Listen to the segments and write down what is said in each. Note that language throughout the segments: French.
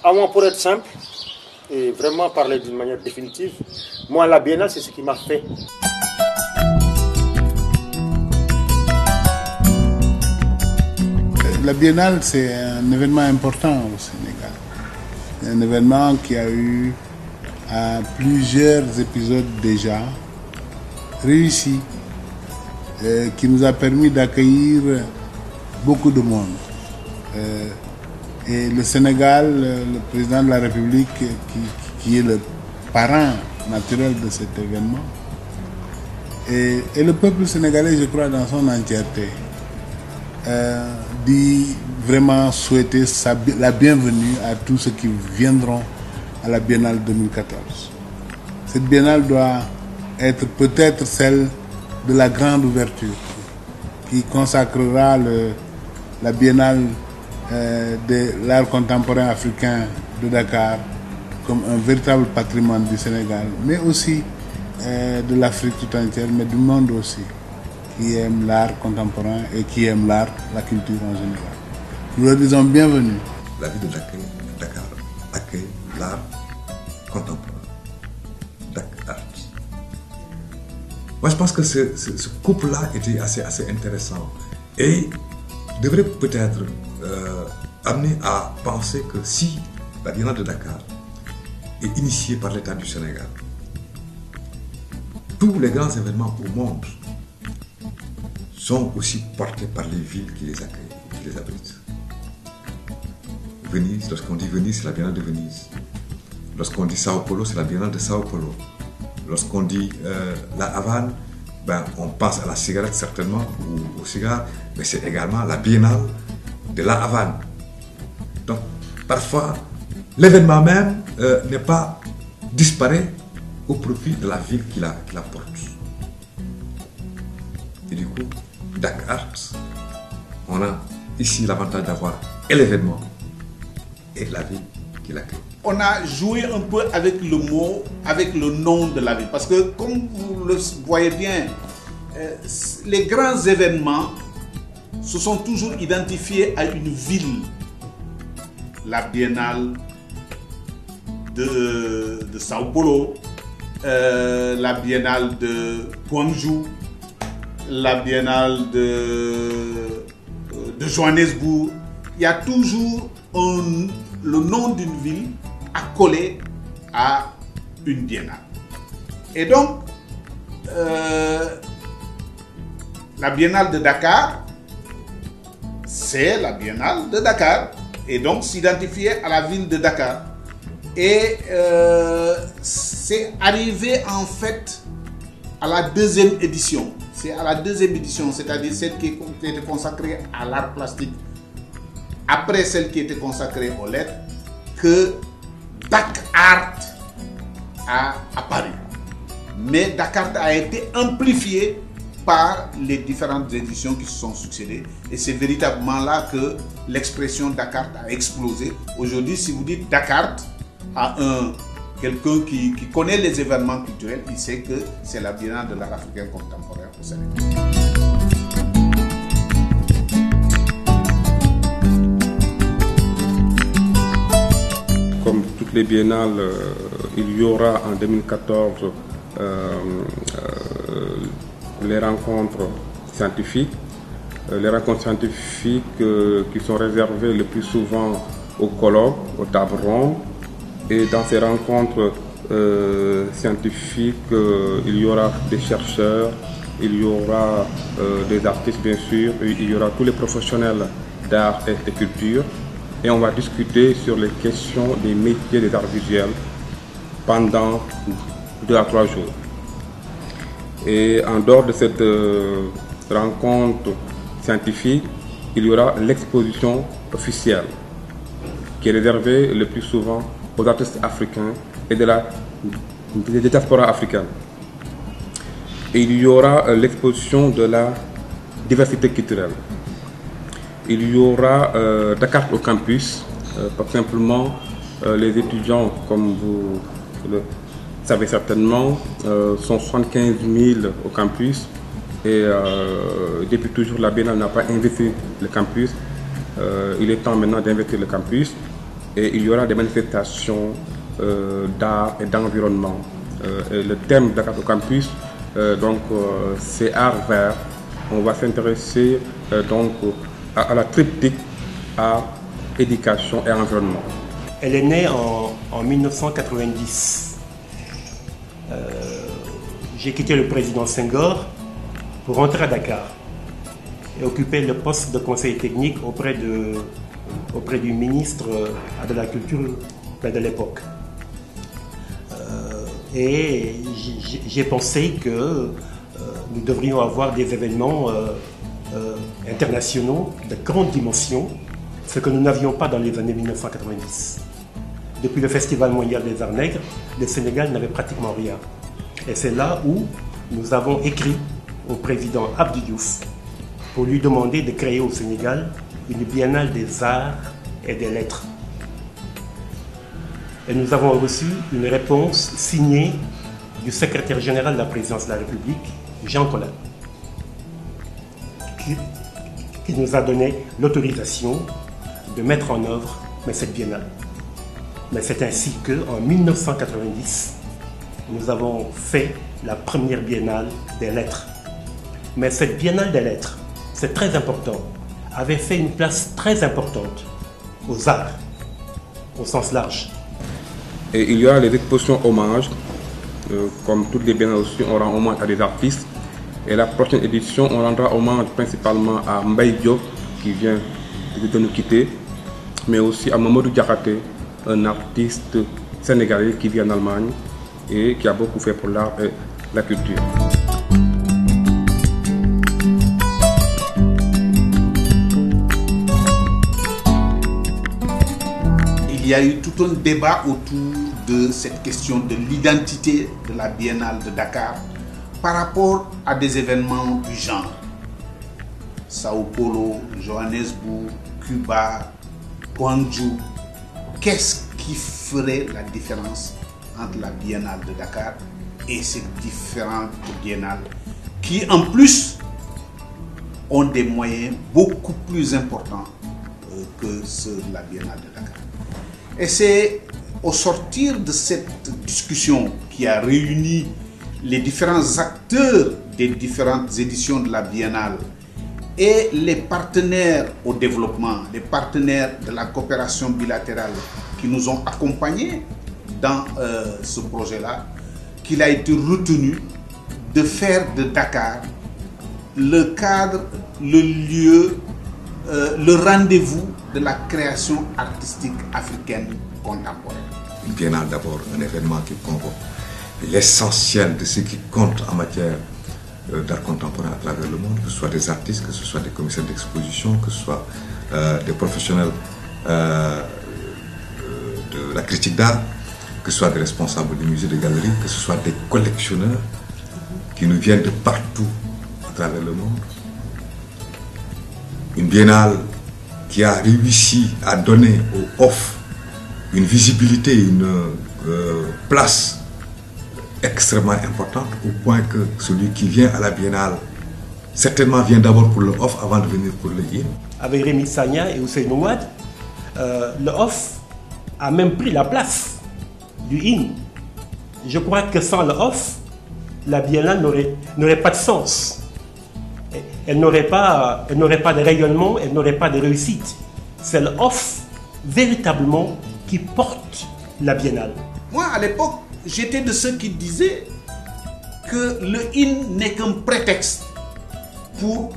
Avant, pour être simple et vraiment parler d'une manière définitive, moi la biennale c'est ce qui m'a fait. La biennale c'est un événement important au Sénégal. Un événement qui a eu à plusieurs épisodes déjà réussi, qui nous a permis d'accueillir beaucoup de monde. Et le Sénégal, le président de la République, qui est le parrain naturel de cet événement, et le peuple sénégalais, je crois, dans son entièreté, dit vraiment souhaiter la bienvenue à tous ceux qui viendront à la Biennale 2014. Cette Biennale doit être peut-être celle de la grande ouverture, qui consacrera la Biennale de l'art contemporain africain de Dakar comme un véritable patrimoine du Sénégal, mais aussi de l'Afrique tout entière, mais du monde aussi, qui aime l'art contemporain et qui aime l'art, la culture en général. Nous leur disons bienvenue. La ville de Dakar accueille l'art contemporain, Dakar. Moi je pense que ce couple-là était assez intéressant et devrait peut-être amener à penser que si la Biennale de Dakar est initiée par l'État du Sénégal, tous les grands événements au monde sont aussi portés par les villes qui les accueillent, qui les abritent. Venise, lorsqu'on dit Venise, c'est la Biennale de Venise. Lorsqu'on dit Sao Paulo, c'est la Biennale de Sao Paulo. Lorsqu'on dit la Havane, ben, on pense à la cigarette certainement, ou au cigare, mais c'est également la Biennale de la Havane. Donc, parfois, l'événement même n'est pas disparaît au profit de la ville qui la porte. Et du coup, Dakar, on a ici l'avantage d'avoir et l'événement et la ville qui l'accueille. On a joué un peu avec le mot, avec le nom de la ville. Parce que, comme vous le voyez bien, les grands événements se sont toujours identifiés à une ville. La Biennale de Sao Paulo, la Biennale de Guangzhou, la Biennale de Johannesburg. Il y a toujours le nom d'une ville accolé à une biennale. Et donc, la Biennale de Dakar, c'est la Biennale de Dakar, et donc s'identifier à la ville de Dakar. Et c'est arrivé en fait à la deuxième édition. C'est à la deuxième édition, c'est-à-dire celle qui était consacrée à l'art plastique, après celle qui était consacrée aux lettres, que Dakar a apparu. Mais Dakar a été amplifié par les différentes éditions qui se sont succédées. Et c'est véritablement là que l'expression Dakar a explosé. Aujourd'hui, si vous dites Dakar à quelqu'un qui connaît les événements culturels, il sait que c'est la Biennale de l'art africain contemporain au Sénégal. Comme toutes les biennales, il y aura en 2014 les rencontres scientifiques. Les rencontres scientifiques qui sont réservées le plus souvent aux colloques, aux tables rondes. Et dans ces rencontres scientifiques, il y aura des chercheurs, il y aura des artistes bien sûr, il y aura tous les professionnels d'art et de culture. Et on va discuter sur les questions des métiers des arts visuels pendant 2 à 3 jours. Et en dehors de cette rencontre scientifique, il y aura l'exposition officielle qui est réservée le plus souvent aux artistes africains et des diasporas africaines. Et il y aura l'exposition de la diversité culturelle. Il y aura Dakar au campus, parce que simplement les étudiants, comme vous le savez certainement, sont 75 000 au campus. Et depuis toujours, la Biennale n'a pas investi le campus. Il est temps maintenant d'investir le campus. Et il y aura des manifestations d'art et d'environnement. Le thème de Dakar au campus, c'est art vert. On va s'intéresser à la triptyque art, éducation et environnement. Elle est née en 1990. J'ai quitté le président Senghor pour rentrer à Dakar et occuper le poste de conseiller technique auprès du ministre de la Culture de l'époque. Et j'ai pensé que nous devrions avoir des événements internationaux de grande dimension, ce que nous n'avions pas dans les années 1990. Depuis le Festival mondial des arts nègres, le Sénégal n'avait pratiquement rien. Et c'est là où nous avons écrit au président Abdou Diouf pour lui demander de créer au Sénégal une biennale des arts et des lettres. Et nous avons reçu une réponse signée du secrétaire général de la présidence de la République, Jean Collin, qui nous a donné l'autorisation de mettre en œuvre cette biennale. Mais c'est ainsi qu'en 1990, nous avons fait la première biennale des lettres. Mais cette biennale des lettres, c'est très important, avait fait une place très importante aux arts, au sens large. Et il y aura les expositions hommages, comme toutes les biennales aussi, on rend hommage à des artistes. Et la prochaine édition, on rendra hommage principalement à Mbaye Diop, qui vient de nous quitter, mais aussi à Mamadou Diakhaté, un artiste sénégalais qui vit en Allemagne et qui a beaucoup fait pour l'art et la culture. Il y a eu tout un débat autour de cette question de l'identité de la Biennale de Dakar par rapport à des événements du genre. Sao Paulo, Johannesburg, Cuba, Gwangju. Qu'est-ce qui ferait la différence entre la Biennale de Dakar et ces différentes biennales qui en plus ont des moyens beaucoup plus importants que ceux de la Biennale de Dakar. Et c'est au sortir de cette discussion qui a réuni les différents acteurs des différentes éditions de la Biennale et les partenaires au développement, les partenaires de la coopération bilatérale qui nous ont accompagnés dans ce projet-là, qu'il a été retenu de faire de Dakar le cadre, le lieu, le rendez-vous de la création artistique africaine contemporaine. Une biennale d'abord, un événement qui convoque l'essentiel de ce qui compte en matière d'art contemporain à travers le monde, que ce soit des artistes, que ce soit des commissaires d'exposition, que ce soit des professionnels de la critique d'art, que ce soit des responsables des musées, des galeries, que ce soit des collectionneurs qui nous viennent de partout à travers le monde. Une biennale qui a réussi à donner au off une visibilité, une place extrêmement importante, au point que celui qui vient à la biennale certainement vient d'abord pour le off avant de venir pour le in. Avec Rémi Sagna et Ousseynou Ouad, le off a même pris la place du in. Je crois que sans le off, la biennale n'aurait pas de sens. Elle n'aurait pas de rayonnement, elle n'aurait pas de réussite. C'est le off véritablement qui porte la biennale. Moi, à l'époque, j'étais de ceux qui disaient que le in n'est qu'un prétexte pour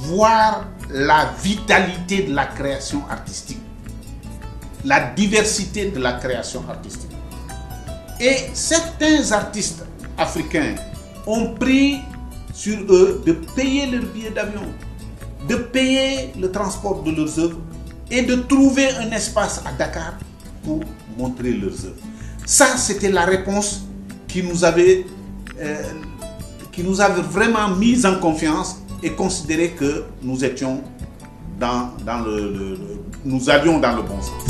voir la vitalité de la création artistique, la diversité de la création artistique. Et certains artistes africains ont pris sur eux de payer leurs billets d'avion, de payer le transport de leurs œuvres et de trouver un espace à Dakar pour montrer leurs œuvres. Ça, c'était la réponse qui nous avait vraiment mis en confiance et considéré que nous étions nous allions dans le bon sens.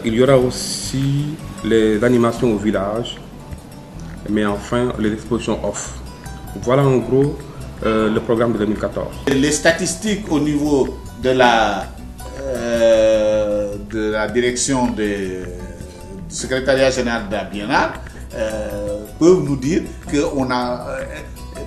Il y aura aussi les animations au village, mais enfin les expositions off. Voilà en gros le programme de 2014. Les statistiques au niveau de la direction du secrétariat général de la Biennale peuvent nous dire qu'on a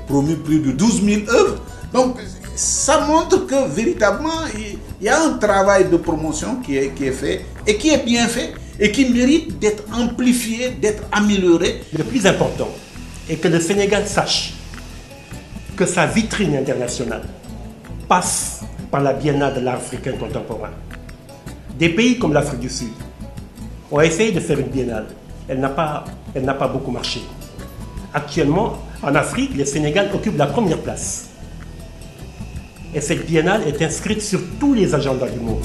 promu plus de 12 000 œuvres. Donc ça montre que véritablement il y a un travail de promotion qui est fait et qui est bien fait et qui mérite d'être amplifié, d'être amélioré. Le plus important est que le Sénégal sache que sa vitrine internationale passe par la Biennale de l'art africain contemporain. Des pays comme l'Afrique du Sud ont essayé de faire une biennale. Elle n'a pas beaucoup marché. Actuellement, en Afrique, le Sénégal occupe la première place. Et cette biennale est inscrite sur tous les agendas du monde.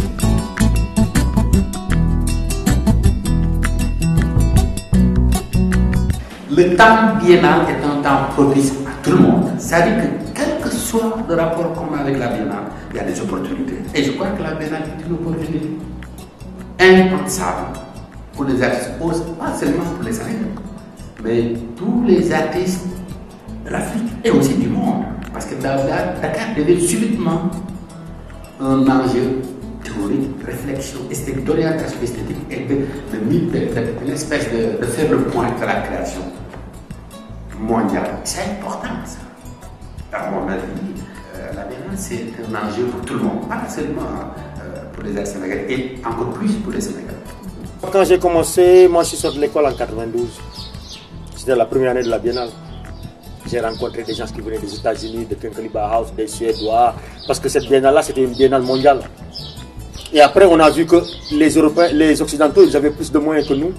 Le temps biennal est un temps propice à tout le monde. C'est-à-dire que quel que soit le rapport qu'on a avec la biennale, il y a des opportunités. Et je crois que la biennale est une opportunité impensable pour les artistes, pas seulement pour les Sénégalais, mais tous les artistes de l'Afrique et aussi du monde. Parce que Dakar devient subitement un enjeu théorique, réflexion esthétique, d'orientation esthétique et une espèce de faire le point de la création mondiale. C'est important ça. À mon avis, la biennale c'est un enjeu pour tout le monde, pas seulement pour les artistes sénégalais et encore plus pour les Sénégalais. Quand j'ai commencé, moi je suis sorti de l'école en 92. C'était la première année de la biennale. J'ai rencontré des gens qui venaient des États-Unis, de Kinkeliba House, des Suédois, parce que cette biennale-là, c'était une biennale mondiale. Et après, on a vu que les Européens, les Occidentaux, ils avaient plus de moyens que nous.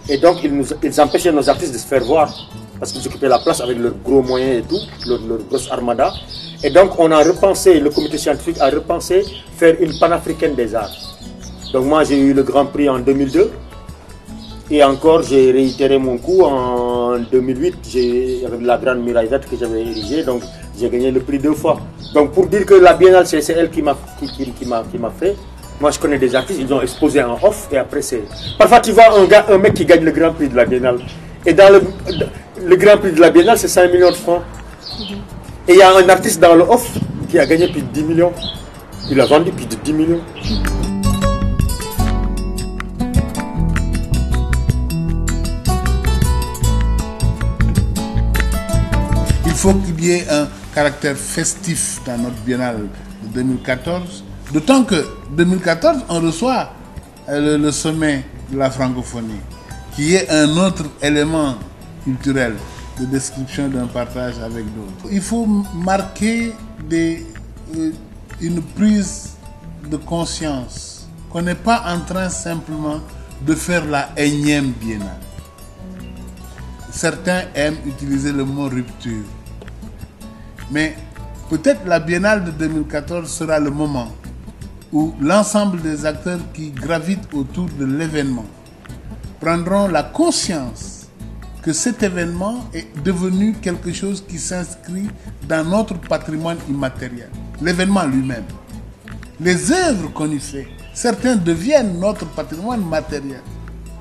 Et donc, ils empêchaient nos artistes de se faire voir, parce qu'ils occupaient la place avec leurs gros moyens et tout, leur grosse armada. Et donc, on a repensé, le comité scientifique a repensé faire une panafricaine des arts. Donc moi, j'ai eu le Grand Prix en 2002. Et encore, j'ai réitéré mon coup en 2008, avec la grande muraille verte que j'avais érigée, donc j'ai gagné le prix 2 fois. Donc pour dire que la biennale, c'est elle qui m'a fait. Moi, je connais des artistes, ils ont exposé en off, et après c'est... Parfois, tu vois un mec qui gagne le Grand Prix de la biennale. Et dans le Grand Prix de la biennale, c'est 5 millions de francs. Et il y a un artiste dans le off qui a gagné plus de 10 millions. Il a vendu plus de 10 millions. Il faut qu'il y ait un caractère festif dans notre biennale de 2014. D'autant que 2014, on reçoit le sommet de la francophonie, qui est un autre élément culturel de description d'un partage avec d'autres. Il faut marquer une prise de conscience qu'on n'est pas en train simplement de faire la énième biennale. Certains aiment utiliser le mot rupture. Mais peut-être la biennale de 2014 sera le moment où l'ensemble des acteurs qui gravitent autour de l'événement prendront la conscience que cet événement est devenu quelque chose qui s'inscrit dans notre patrimoine immatériel. L'événement lui-même. Les œuvres qu'on y fait, certains deviennent notre patrimoine matériel.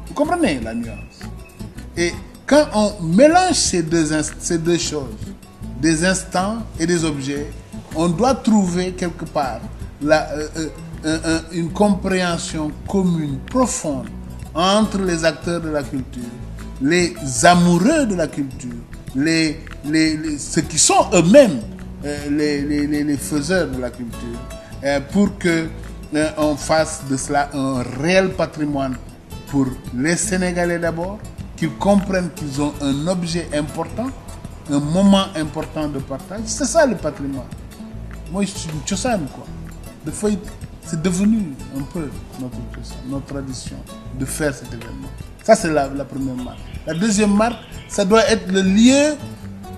Vous comprenez la nuance? Et quand on mélange ces deux choses, des instants et des objets, on doit trouver quelque part une compréhension commune, profonde, entre les acteurs de la culture, les amoureux de la culture, ceux qui sont eux-mêmes les faiseurs de la culture, pour qu'on fasse de cela un réel patrimoine pour les Sénégalais d'abord, qu'ils comprennent qu'ils ont un objet important, un moment important de partage. C'est ça le patrimoine. Moi, je suis une tchosan, quoi. C'est devenu un peu notre tradition de faire cet événement. Ça, c'est la première marque. La deuxième marque, ça doit être le lieu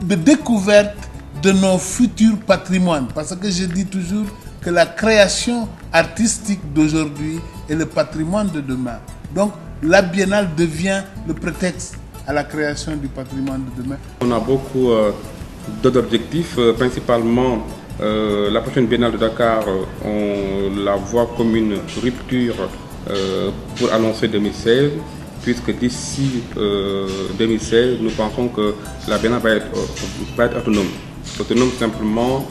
de découverte de nos futurs patrimoines. Parce que je dis toujours que la création artistique d'aujourd'hui est le patrimoine de demain. Donc, la biennale devient le prétexte à la création du patrimoine de demain. On a beaucoup d'autres objectifs, principalement la prochaine biennale de Dakar, on la voit comme une rupture pour annoncer 2016. puisque d'ici 2016, nous pensons que la Biennale va être autonome. Autonome simplement,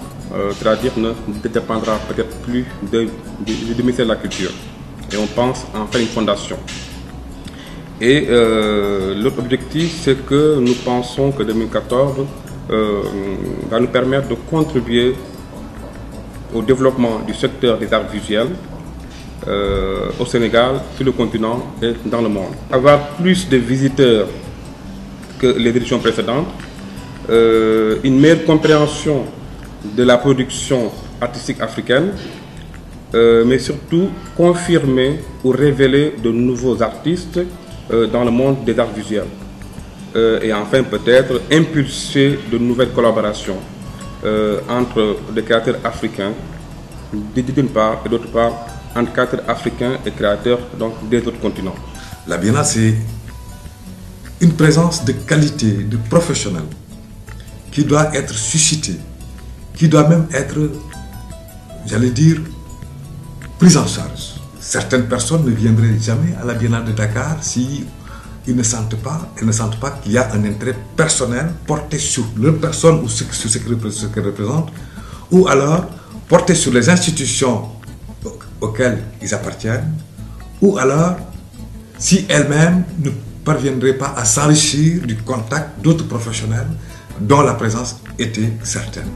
c'est-à-dire ne dépendra peut-être plus du ministère de la Culture. Et on pense en faire une fondation. Et l'autre objectif, c'est que nous pensons que 2014 va nous permettre de contribuer au développement du secteur des arts visuels au Sénégal, sur le continent et dans le monde. Avoir plus de visiteurs que les éditions précédentes, une meilleure compréhension de la production artistique africaine, mais surtout confirmer ou révéler de nouveaux artistes dans le monde des arts visuels. Et enfin peut-être impulser de nouvelles collaborations entre des créateurs africains d'une part et d'autre part entre créateurs africains et créateurs donc, des autres continents. La Biennale, c'est une présence de qualité, de professionnels qui doit être suscitée, qui doit même être, j'allais dire, prise en charge. Certaines personnes ne viendraient jamais à la Biennale de Dakar si ils ne sentent pas qu'il y a un intérêt personnel porté sur leur personne ou sur ce qu'elle représente, ou alors porté sur les institutions auxquelles ils appartiennent, ou alors si elles-mêmes ne parviendraient pas à s'enrichir du contact d'autres professionnels dont la présence était certaine.